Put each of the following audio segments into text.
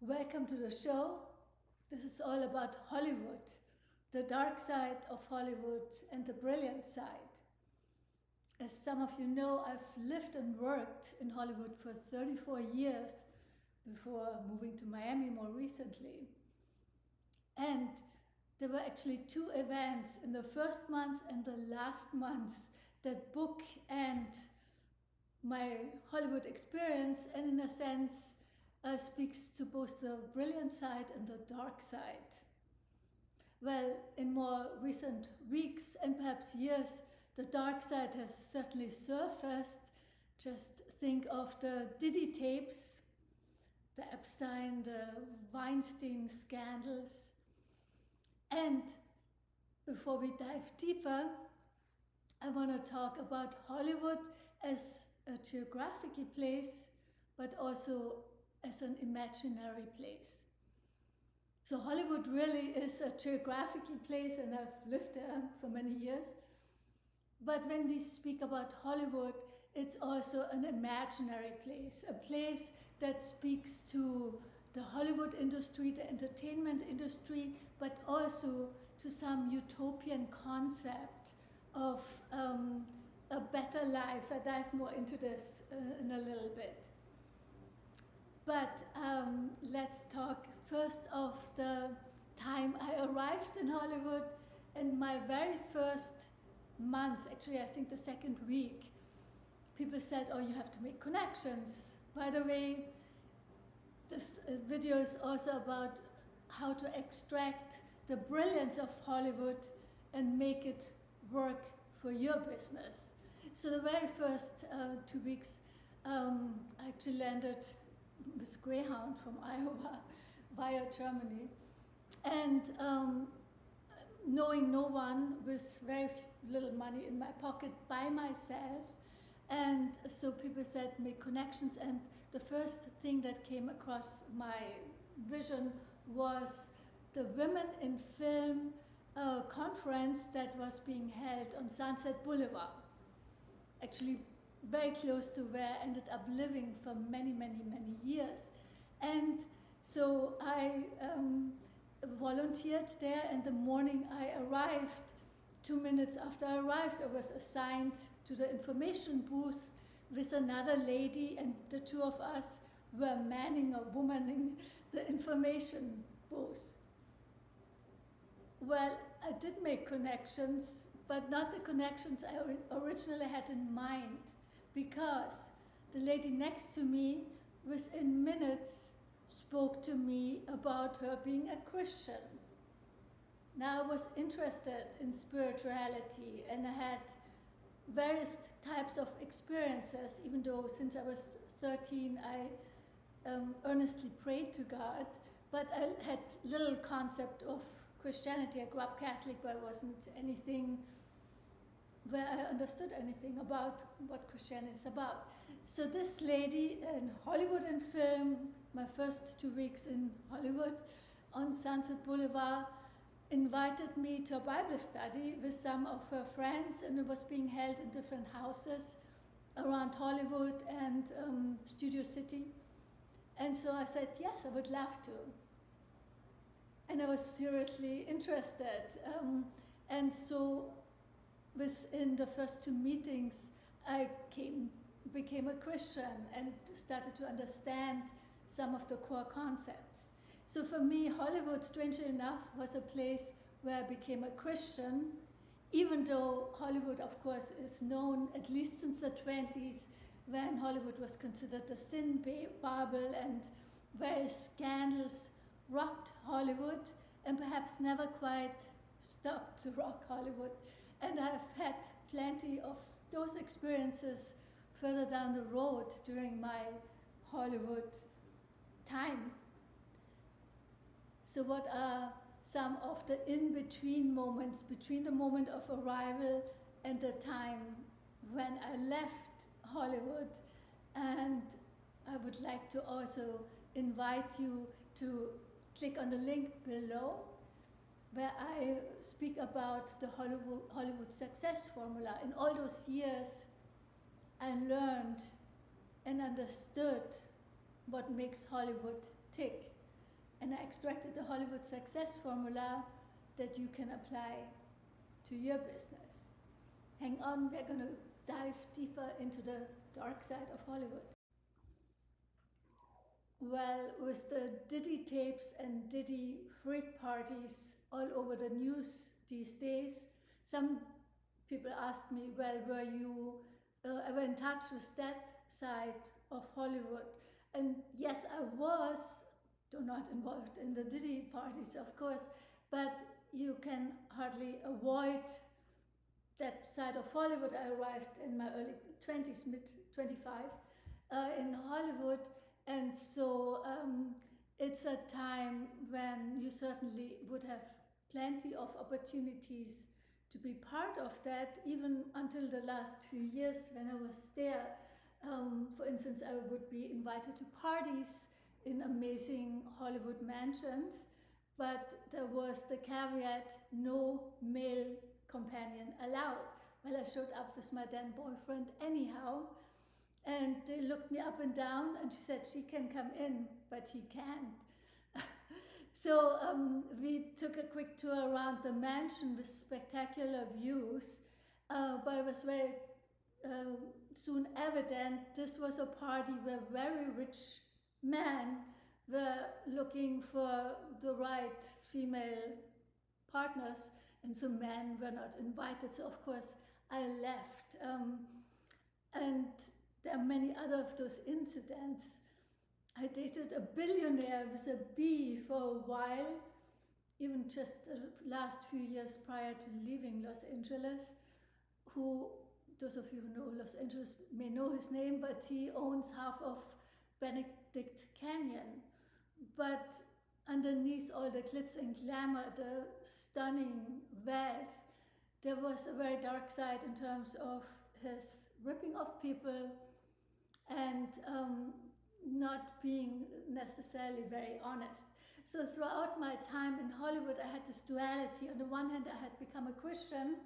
Welcome to the show. This is all about Hollywood, the dark side of Hollywood and the brilliant side. As some of you know, I've lived and worked in Hollywood for 34 years before moving to Miami more recently. And there were actually two events in the first month and the last month that bookend my Hollywood experience, and in a sense speaks to both the brilliant side and the dark side. Well, in more recent weeks and perhaps years, the dark side has certainly surfaced. Just think of the Diddy tapes, the Epstein, the Weinstein scandals. And before we dive deeper, I want to talk about Hollywood as a geographical place, but also as an imaginary place. So Hollywood really is a geographical place, and I've lived there for many years. But when we speak about Hollywood, it's also an imaginary place, a place that speaks to the Hollywood industry, the entertainment industry, but also to some utopian concept of a better life. I dive more into this in a little bit. But let's talk first of the time I arrived in Hollywood. In my very first month, actually I think the second week, people said, oh, you have to make connections. By the way, this video is also about how to extract the brilliance of Hollywood and make it work for your business. So the very first 2 weeks, I actually landed with Greyhound from Iowa via Germany. And knowing no one, with very little money in my pocket, by myself. And so people said, make connections. And the first thing that came across my vision was the Women in Film conference that was being held on Sunset Boulevard. Actually, very close to where I ended up living for many, many, many years. And so I volunteered there, and the morning I arrived, 2 minutes after I arrived, I was assigned to the information booth with another lady, and the two of us were manning or womaning the information booth. Well, I did make connections, but not the connections I originally had in mind, because the lady next to me, within minutes, spoke to me about her being a Christian. Now I was interested in spirituality, and I had various types of experiences, even though since I was 13 I earnestly prayed to God, but I had little concept of Christianity. I grew up Catholic, but I wasn't anything where I understood anything about what Christianity is about. So this lady in Hollywood and film, my first 2 weeks in Hollywood on Sunset Boulevard, invited me to a Bible study with some of her friends, and it was being held in different houses around Hollywood and Studio City. And so I said, yes, I would love to. And I was seriously interested. And so within the first 2 meetings, I became a Christian and started to understand some of the core concepts. So for me, Hollywood, strangely enough, was a place where I became a Christian, even though Hollywood, of course, is known, at least since the 20s, when Hollywood was considered the sin bubble, and various scandals rocked Hollywood and perhaps never quite stopped to rock Hollywood. And I've had plenty of those experiences further down the road during my Hollywood time. So what are some of the in-between moments, between the moment of arrival and the time when I left Hollywood? And I would like to also invite you to click on the link below, where I speak about the Hollywood success formula. In all those years, I learned and understood what makes Hollywood tick. and I extracted the Hollywood success formula that you can apply to your business. Hang on, we're going to dive deeper into the dark side of Hollywood. Well, with the Diddy tapes and Diddy freak parties all over the news these days, some people asked me, well, were you ever in touch with that side of Hollywood? And yes, I was, though not involved in the Diddy parties, of course, but you can hardly avoid that side of Hollywood. I arrived in my early 20s, mid 25, in Hollywood, and so it's a time when you certainly would have plenty of opportunities to be part of that, even until the last few years when I was there. For instance, I would be invited to parties in amazing Hollywood mansions, but there was the caveat, no male companion allowed. Well, I showed up with my then boyfriend anyhow, and they looked me up and down, and she said she can come in, but he can't. So we took a quick tour around the mansion with spectacular views, but it was very soon evident this was a party where very rich men were looking for the right female partners, and so men were not invited. So of course I left, and there are many other of those incidents. I dated a billionaire with a B for a while, even just the last few years prior to leaving Los Angeles, who, those of you who know Los Angeles may know his name, but he owns half of Benedict Canyon. But underneath all the glitz and glamour, the stunning vase, there was a very dark side in terms of his ripping off people and not being necessarily very honest. So throughout my time in Hollywood, I had this duality. On the one hand, I had become a Christian,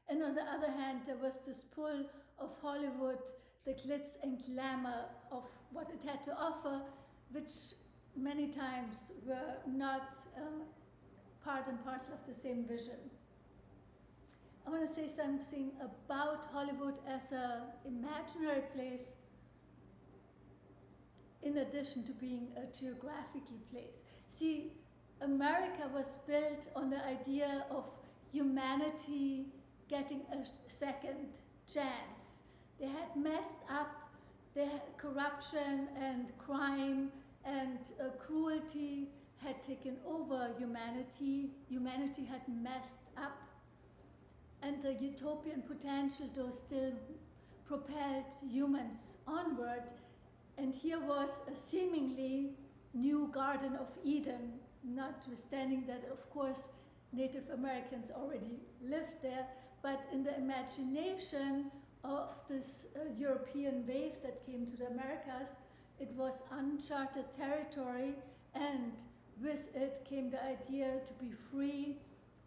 and on the other hand, there was this pull of Hollywood, the glitz and glamour of what it had to offer, which many times were not part and parcel of the same vision. I want to say something about Hollywood as an imaginary place, in addition to being a geographical place. See, America was built on the idea of humanity getting a second chance. They had messed up, they had corruption and crime and cruelty had taken over humanity. Humanity had messed up, and the utopian potential, though, still propelled humans onward. And here was a seemingly new Garden of Eden, notwithstanding that, of course, Native Americans already lived there, but in the imagination of this European wave that came to the Americas, it was uncharted territory, and with it came the idea to be free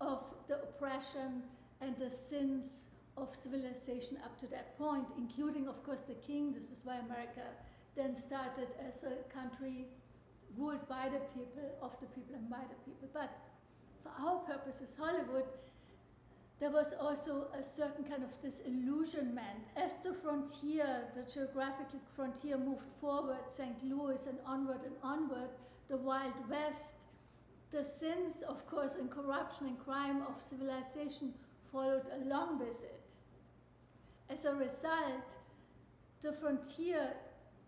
of the oppression and the sins of civilization up to that point, including, of course, the king. This is why America then started as a country ruled by the people, of the people, and by the people. But for our purposes, Hollywood, there was also a certain kind of disillusionment. As the frontier, the geographical frontier moved forward, St. Louis and onward, the Wild West, the sins, of course, and corruption and crime of civilization followed along with it. As a result, the frontier,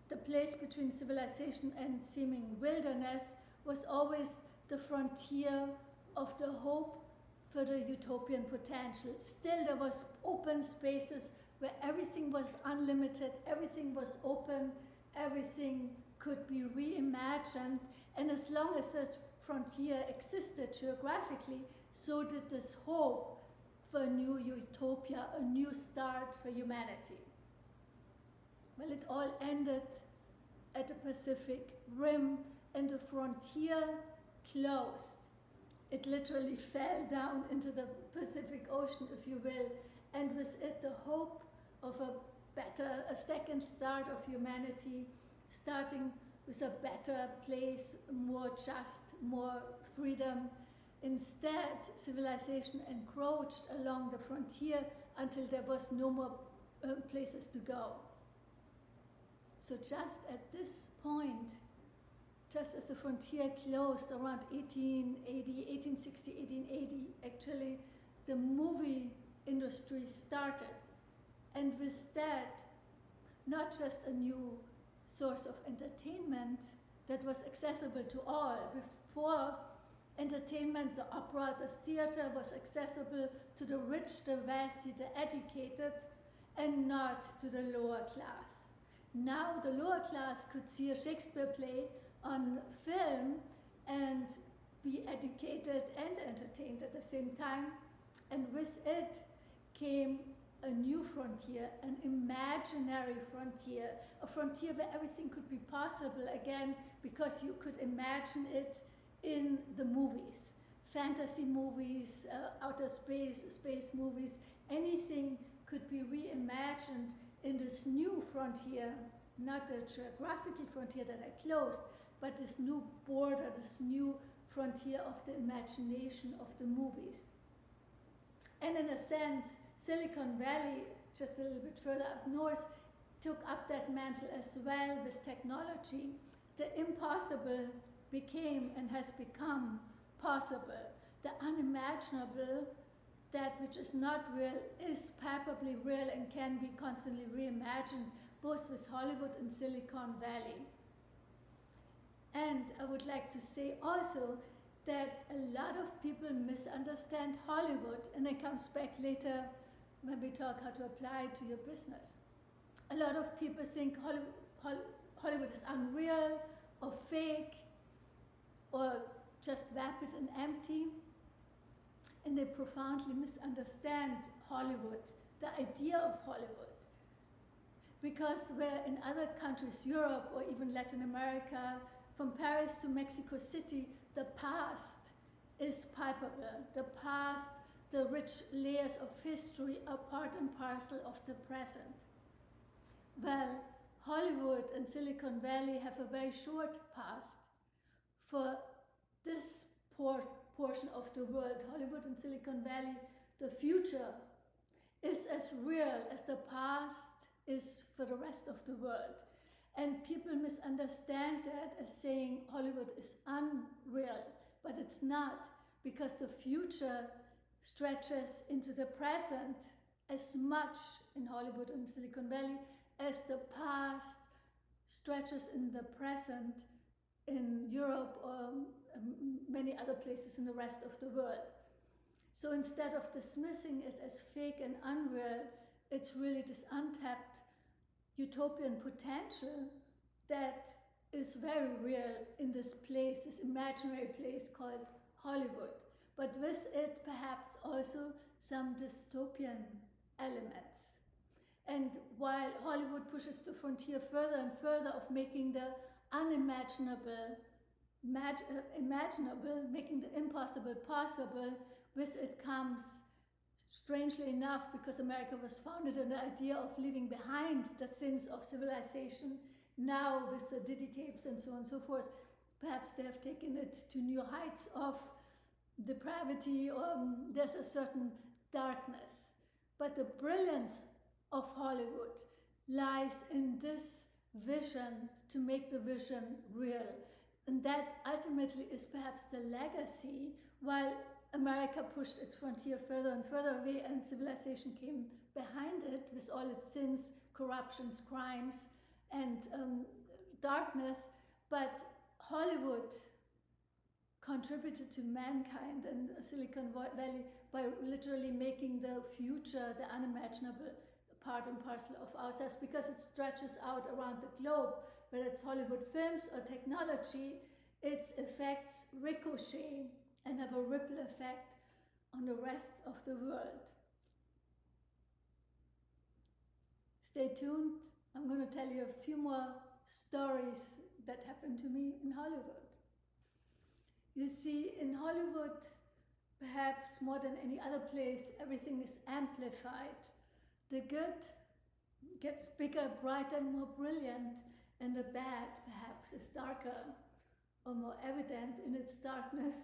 the place between civilization and seeming wilderness, was always the frontier of the hope for the utopian potential. Still, there was open spaces where everything was unlimited, everything was open, everything could be reimagined, and as long as this frontier existed geographically, so did this hope for a new utopia, a new start for humanity. Well, it all ended at the Pacific Rim, and the frontier closed. It literally fell down into the Pacific Ocean, if you will, and with it the hope of a second start of humanity, starting with a better place, more just, more freedom. Instead, civilization encroached along the frontier until there was no more places to go. So just at this point, just as the frontier closed around 1860, 1880, actually, the movie industry started. And with that, not just a new source of entertainment that was accessible to all. Before, entertainment, the opera, the theater was accessible to the rich, the wealthy, the educated, and not to the lower class. Now the lower class could see a Shakespeare play on film and be educated and entertained at the same time. And with it came a new frontier, an imaginary frontier, a frontier where everything could be possible again because you could imagine it in the movies. Fantasy movies, outer space movies, anything could be reimagined in this new frontier, not the geographical frontier that I closed, but this new border, this new frontier of the imagination of the movies. And in a sense, Silicon Valley, just a little bit further up north, took up that mantle as well with technology. The impossible became and has become possible. The unimaginable, that which is not real, is palpably real and can be constantly reimagined, both with Hollywood and Silicon Valley. And I would like to say also that a lot of people misunderstand Hollywood, and it comes back later when we talk how to apply it to your business. A lot of people think Hollywood is unreal or fake or just vapid and empty, and they profoundly misunderstand Hollywood, the idea of Hollywood. Because where in other countries, Europe or even Latin America, from Paris to Mexico City, the past is palpable. The past, the rich layers of history are part and parcel of the present. Well, Hollywood and Silicon Valley have a very short past. For this portion of the world, Hollywood and Silicon Valley, the future is as real as the past is for the rest of the world. And people misunderstand that as saying Hollywood is unreal, but it's not, because the future stretches into the present as much in Hollywood and Silicon Valley as the past stretches in the present in Europe or many other places in the rest of the world. So instead of dismissing it as fake and unreal, it's really this untapped utopian potential that is very real in this place, this imaginary place called Hollywood. But with it, perhaps also some dystopian elements. And while Hollywood pushes the frontier further and further of making the unimaginable imaginable, making the impossible possible, with it comes, strangely enough, because America was founded on the idea of leaving behind the sins of civilization, now with the Diddy tapes and so on and so forth, perhaps they have taken it to new heights of depravity, or there's a certain darkness. But the brilliance of Hollywood lies in this vision to make the vision real. And that ultimately is perhaps the legacy, while America pushed its frontier further and further away and civilization came behind it with all its sins, corruptions, crimes, and darkness. But Hollywood contributed to mankind and Silicon Valley by literally making the future, the unimaginable, part and parcel of ourselves, because it stretches out around the globe. Whether it's Hollywood films or technology, its effects ricochet and have a ripple effect on the rest of the world. Stay tuned. I'm going to tell you a few more stories that happened to me in Hollywood. You see, in Hollywood, perhaps more than any other place, everything is amplified. The good gets bigger, brighter, and more brilliant. and the bad perhaps is darker or more evident in its darkness.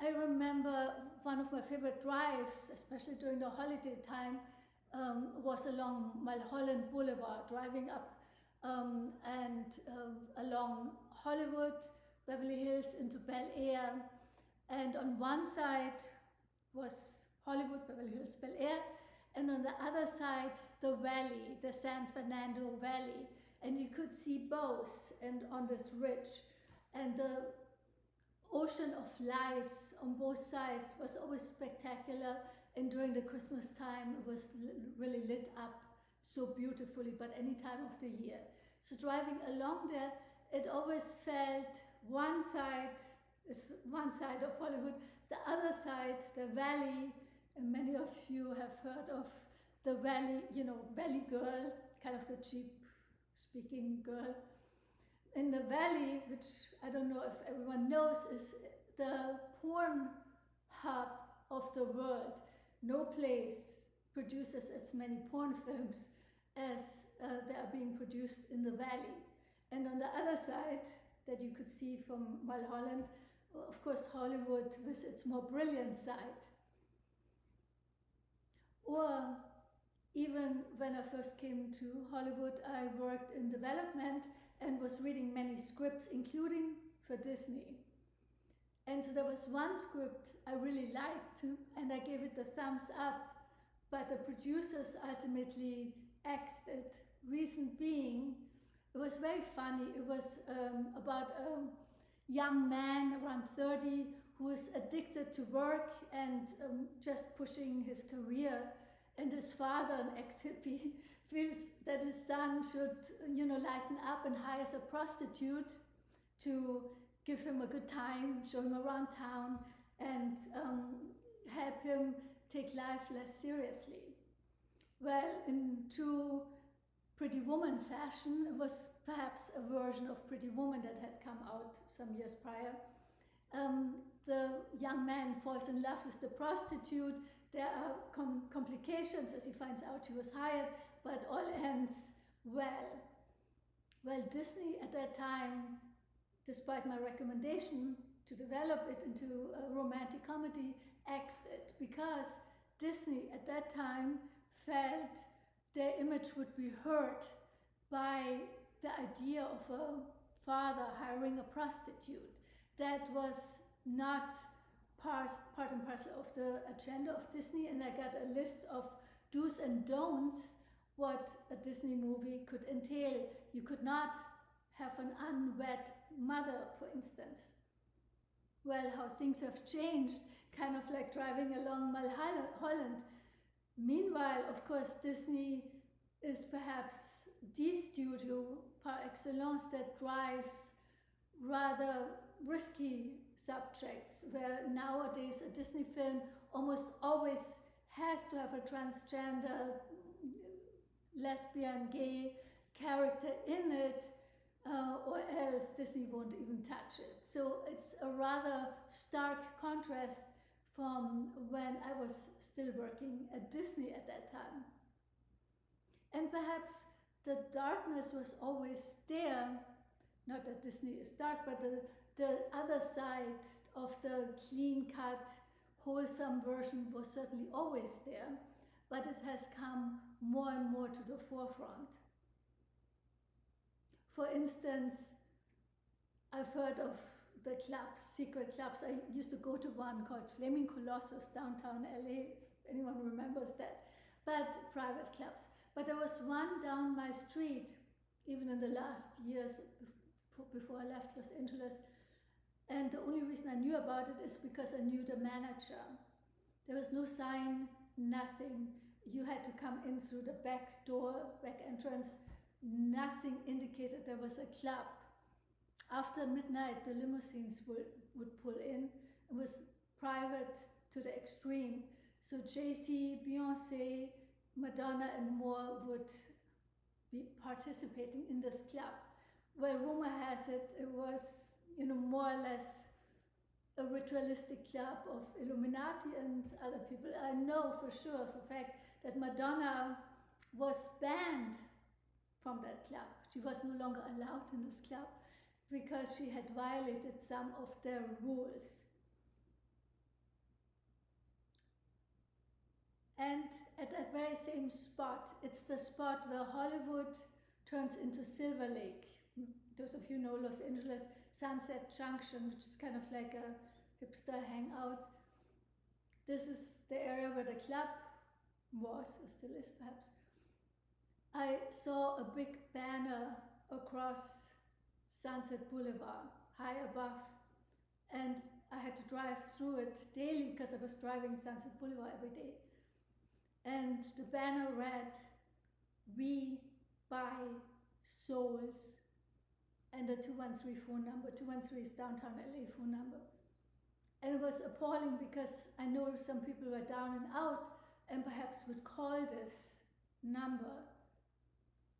I remember one of my favorite drives, especially during the holiday time, was along Mulholland Boulevard, driving up and along Hollywood, Beverly Hills into Bel Air. And on one side was Hollywood, Beverly Hills, Bel Air, and on the other side, the valley, the San Fernando Valley. And you could see both, and on this ridge. And the ocean of lights on both sides was always spectacular. And during the Christmas time, it was really lit up so beautifully, but any time of the year. So driving along there, it always felt one side is one side of Hollywood, the other side, the valley, and many of you have heard of the valley, you know, valley girl, kind of the cheap speaking girl. In the valley, which I don't know if everyone knows, is the porn hub of the world. No place produces as many porn films as they are being produced in the valley. And on the other side, that you could see from Mulholland, of course, Hollywood with its more brilliant side. Or even when I first came to Hollywood, I worked in development and was reading many scripts, including for Disney. And so there was one script I really liked, and I gave it the thumbs up, but the producers ultimately axed it. Reason being, it was very funny. It was about a young man around 30 who is addicted to work and just pushing his career. And his father, an ex-hippie, feels that his son should, you know, lighten up and hires a prostitute to give him a good time, show him around town, and help him take life less seriously. Well, in true Pretty Woman fashion, it was perhaps a version of Pretty Woman that had come out some years prior. The young man falls in love with the prostitute. There are complications as he finds out she was hired, but all ends well. Well, Disney at that time, despite my recommendation to develop it into a romantic comedy, axed it because Disney at that time felt their image would be hurt by the idea of a father hiring a prostitute. That was not part and parcel of the agenda of Disney, and I got a list of do's and don'ts what a Disney movie could entail. You could not have an unwed mother, for instance. Well, how things have changed, kind of like driving along Mulholland. Meanwhile, of course, Disney is perhaps the studio par excellence that drives rather risky subjects, where nowadays a Disney film almost always has to have a transgender, lesbian, gay character in it, or else Disney won't even touch it. So it's a rather stark contrast from when I was still working at Disney at that time. And perhaps the darkness was always there, not that Disney is dark, but the other side of the clean-cut, wholesome version was certainly always there, but it has come more and more to the forefront. For instance, I've heard of the clubs, secret clubs. I used to go to one called Flaming Colossus downtown LA. Anyone remembers that? But private clubs. But there was one down my street, even in the last years before I left Los Angeles. And the only reason I knew about it is because I knew the manager. There was no sign, nothing. You had to come in through the back door, back entrance. Nothing indicated there was a club. After midnight, the limousines would pull in. It was private to the extreme. So Jay-Z, Beyonce, Madonna, and more would be participating in this club. Well, rumor has it, it was, you know, more or less a ritualistic club of Illuminati and other people. I know for sure, for a fact, that Madonna was banned from that club She was no longer allowed in this club because she had violated some of their rules. And at that very same spot, it's the spot where Hollywood turns into Silver Lake. Those of you know Los Angeles, Sunset Junction, which is kind of like a hipster hangout. This is the area where the club was, or still is perhaps. I saw a big banner across Sunset Boulevard, high above, and I had to drive through it daily because I was driving Sunset Boulevard every day. And the banner read, "We buy souls," and the 213 phone number. 213 is downtown LA phone number. And it was appalling because I know some people were down and out and perhaps would call this number,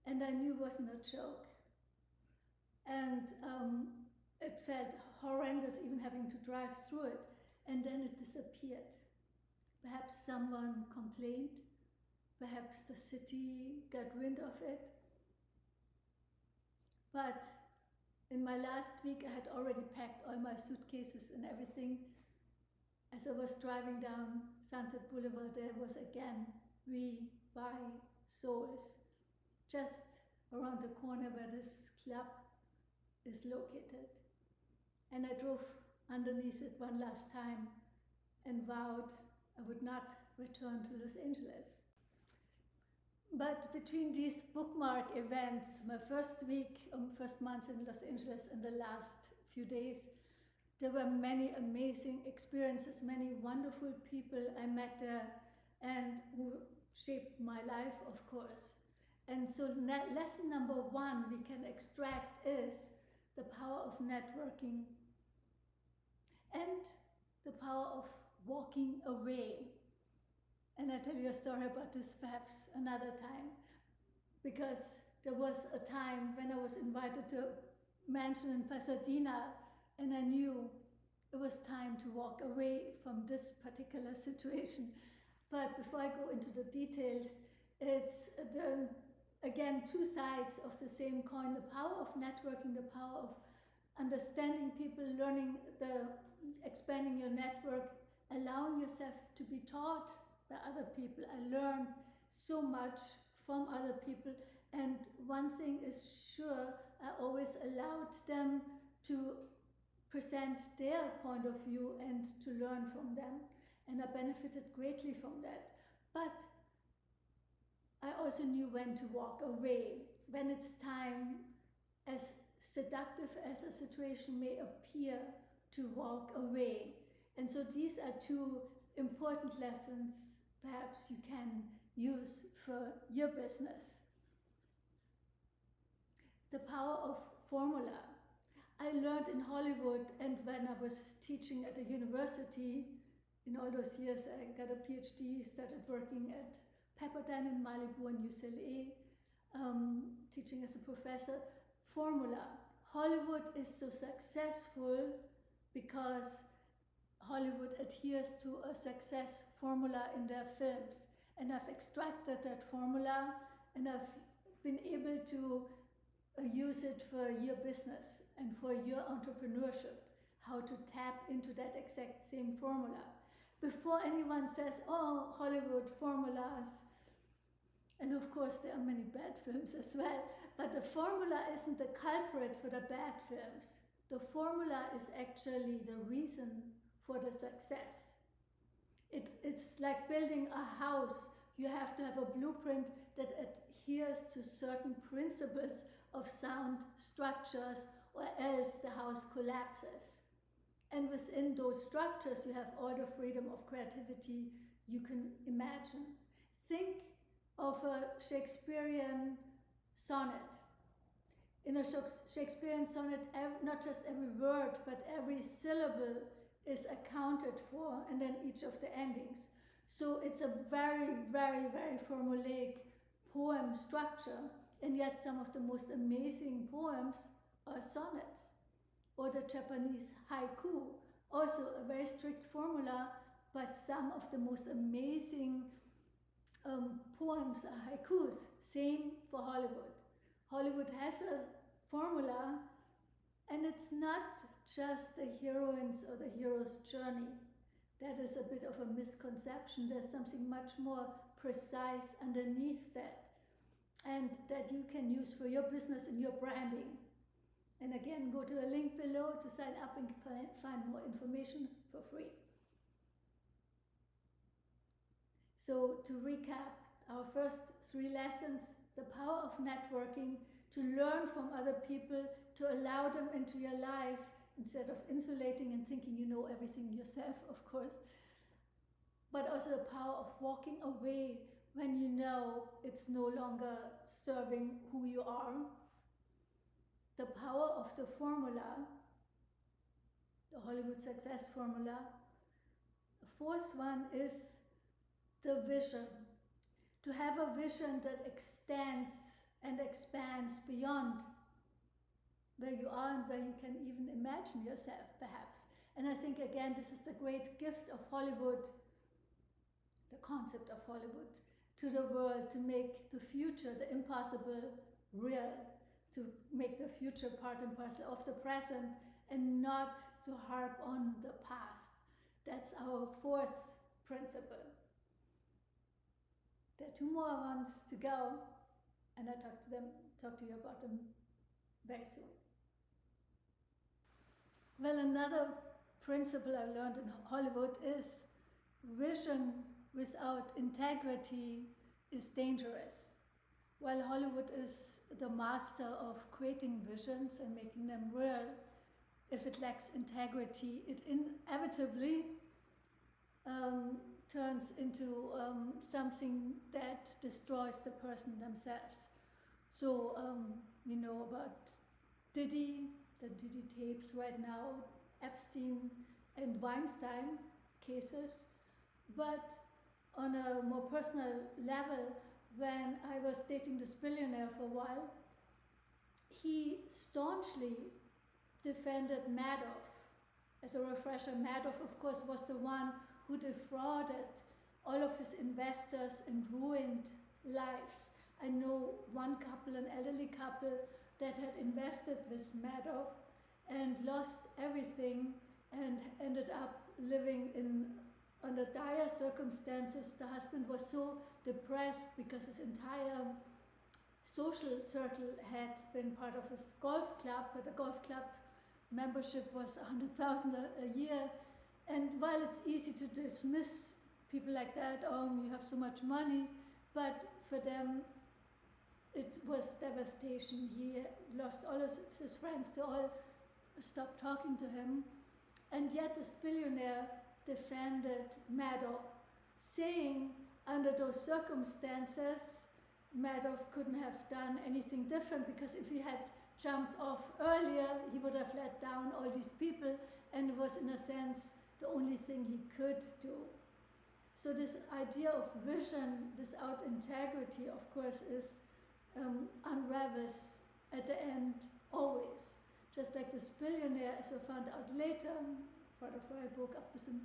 and I knew it wasn't a joke. And it felt horrendous even having to drive through it, and then it disappeared. Perhaps someone complained, perhaps the city got wind of it. But in my last week, I had already packed all my suitcases and everything. As I was driving down Sunset Boulevard, there was again, "We buy souls," just around the corner where this club is located. And I drove underneath it one last time and vowed I would not return to Los Angeles. But between these bookmark events, my first month in Los Angeles and the last few days, there were many amazing experiences, many wonderful people I met there and who shaped my life, of course. And so lesson number 1 we can extract is the power of networking and the power of walking away. And I'll tell you a story about this perhaps another time, because there was a time when I was invited to a mansion in Pasadena, and I knew it was time to walk away from this particular situation. But before I go into the details, it's again 2 sides of the same coin: the power of networking, the power of understanding people, expanding your network, allowing yourself to be taught by other people. I learned so much from other people, and one thing is sure, I always allowed them to present their point of view and to learn from them, and I benefited greatly from that. But I also knew when to walk away, when it's time, as seductive as a situation may appear, to walk away. And so these are 2 important lessons perhaps you can use for your business. The power of formula. I learned in Hollywood, and when I was teaching at a university, in all those years I got a PhD, started working at Pepperdine in Malibu and UCLA, teaching as a professor. Formula. Hollywood is so successful because Hollywood adheres to a success formula in their films. And I've extracted that formula, and I've been able to use it for your business and for your entrepreneurship, how to tap into that exact same formula. Before anyone says, "Oh, Hollywood formulas," and of course there are many bad films as well, but the formula isn't the culprit for the bad films. The formula is actually the reason for the success. It's like building a house. You have to have a blueprint that adheres to certain principles of sound structures, or else the house collapses. And within those structures, you have all the freedom of creativity you can imagine. Think of a Shakespearean sonnet. In a Shakespearean sonnet, not just every word, but every syllable is accounted for, and then each of the endings. So it's a very, very, very formulaic poem structure, and yet some of the most amazing poems are sonnets. Or the Japanese haiku, also a very strict formula, but some of the most amazing poems are haikus. Same for Hollywood. Hollywood has a formula, and it's not just the heroine's or the hero's journey. That is a bit of a misconception. There's something much more precise underneath that, and that you can use for your business and your branding. And again, go to the link below to sign up and find more information for free. So to recap, our first 3 lessons: the power of networking, to learn from other people, to allow them into your life instead of insulating and thinking you know everything yourself, of course. But also the power of walking away when you know it's no longer serving who you are. The power of the formula, the Hollywood success formula. The fourth one is the vision. To have a vision that extends and expands beyond where you are and where you can even imagine yourself, perhaps. And I think, again, this is the great gift of Hollywood, the concept of Hollywood, to the world, to make the future, the impossible, real, to make the future part and parcel of the present, and not to harp on the past. That's our fourth principle. There are 2 more ones to go, and I'll talk to you about them very soon. Well, another principle I learned in Hollywood is vision without integrity is dangerous. While Hollywood is the master of creating visions and making them real, if it lacks integrity, it inevitably turns into something that destroys the person themselves. So we know about Diddy, the Diddy tapes right now, Epstein and Weinstein cases. But on a more personal level, when I was dating this billionaire for a while, he staunchly defended Madoff. As a refresher, Madoff, of course, was the one who defrauded all of his investors and ruined lives. I know one couple, an elderly couple, that had invested with Madoff and lost everything and ended up living under dire circumstances. The husband was so depressed because his entire social circle had been part of his golf club, but the golf club membership was $100,000 a year. And while it's easy to dismiss people like that, oh, you have so much money, but for them it was devastation. He lost all of his friends, they all stopped talking to him. And yet this billionaire defended Madoff, saying under those circumstances Madoff couldn't have done anything different, because if he had jumped off earlier, he would have let down all these people, and it was, in a sense, the only thing he could do. So this idea of vision without integrity, of course, unravels at the end always. Just like this billionaire, as I found out later, part of why I broke up with him,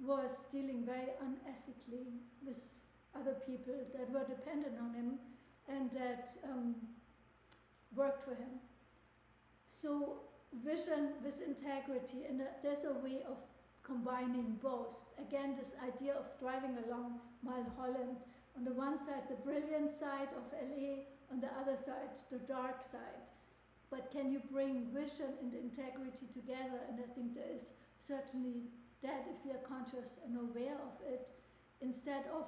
was dealing very unethically with other people that were dependent on him and that worked for him. So vision with integrity, and there's a way of combining both. Again, this idea of driving along Mulholland, on the one side the brilliant side of LA, on the other side the dark side. But can you bring vision and integrity together? And I think there is certainly that, if we are conscious and aware of it, instead of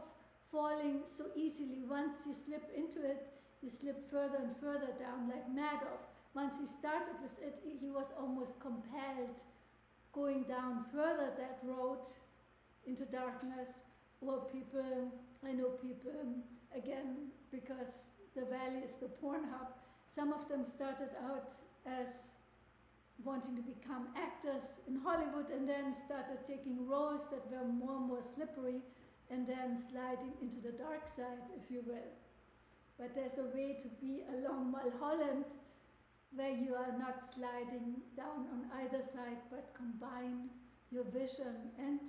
falling so easily. Once you slip into it, you slip further and further down, like Madoff. Once he started with it, he was almost compelled going down further that road into darkness. Or people, I know people, again, because the valley is the porn hub, some of them started out as wanting to become actors in Hollywood and then started taking roles that were more and more slippery and then sliding into the dark side, if you will. But there's a way to be along Mulholland where you are not sliding down on either side, but combine your vision and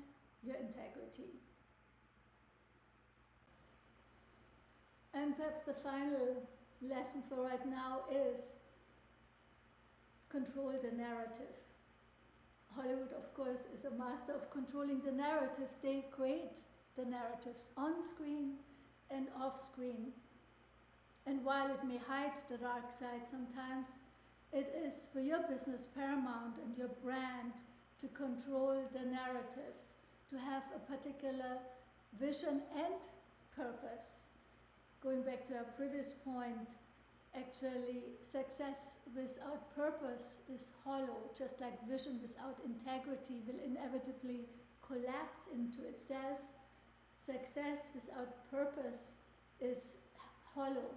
your integrity. And perhaps the final lesson for right now is control the narrative. Hollywood, of course, is a master of controlling the narrative. They create the narratives on screen and off screen. And while it may hide the dark side sometimes, it is for your business paramount and your brand to control the narrative, to have a particular vision and purpose. Going back to our previous point, actually, success without purpose is hollow, just like vision without integrity will inevitably collapse into itself. Success without purpose is hollow.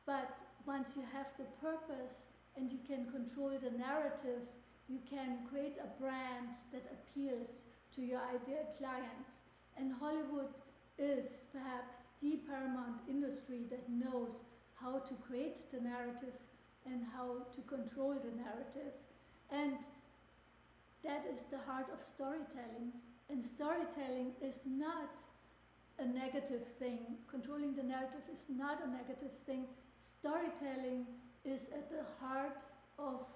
But once you have the purpose and you can control the narrative, you can create a brand that appeals to your ideal clients. And Hollywood is perhaps the paramount industry that knows how to create the narrative and how to control the narrative. And that is the heart of storytelling. And storytelling is not a negative thing. Controlling the narrative is not a negative thing. Storytelling is at the heart of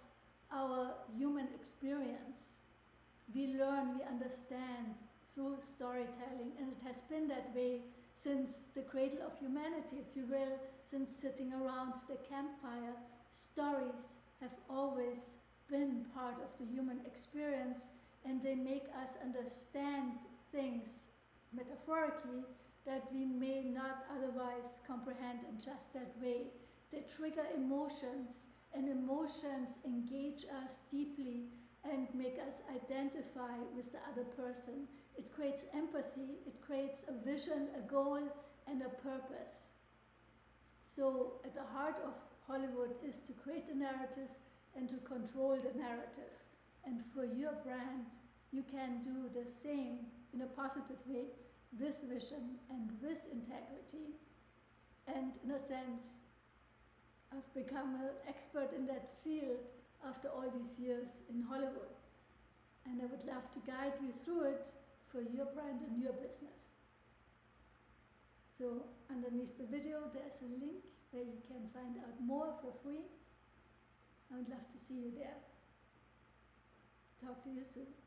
our human experience. We learn, we understand through storytelling, and it has been that way since the cradle of humanity, if you will, since sitting around the campfire. Stories have always been part of the human experience, and they make us understand things metaphorically that we may not otherwise comprehend in just that way. They trigger emotions, and emotions engage us deeply and make us identify with the other person. It creates empathy, it creates a vision, a goal, and a purpose. So at the heart of Hollywood is to create the narrative and to control the narrative. And for your brand, you can do the same in a positive way, with vision and with integrity. And in a sense, I've become an expert in that field after all these years in Hollywood. And I would love to guide you through it for your brand and your business. So underneath the video, there's a link where you can find out more for free. I would love to see you there. Talk to you soon.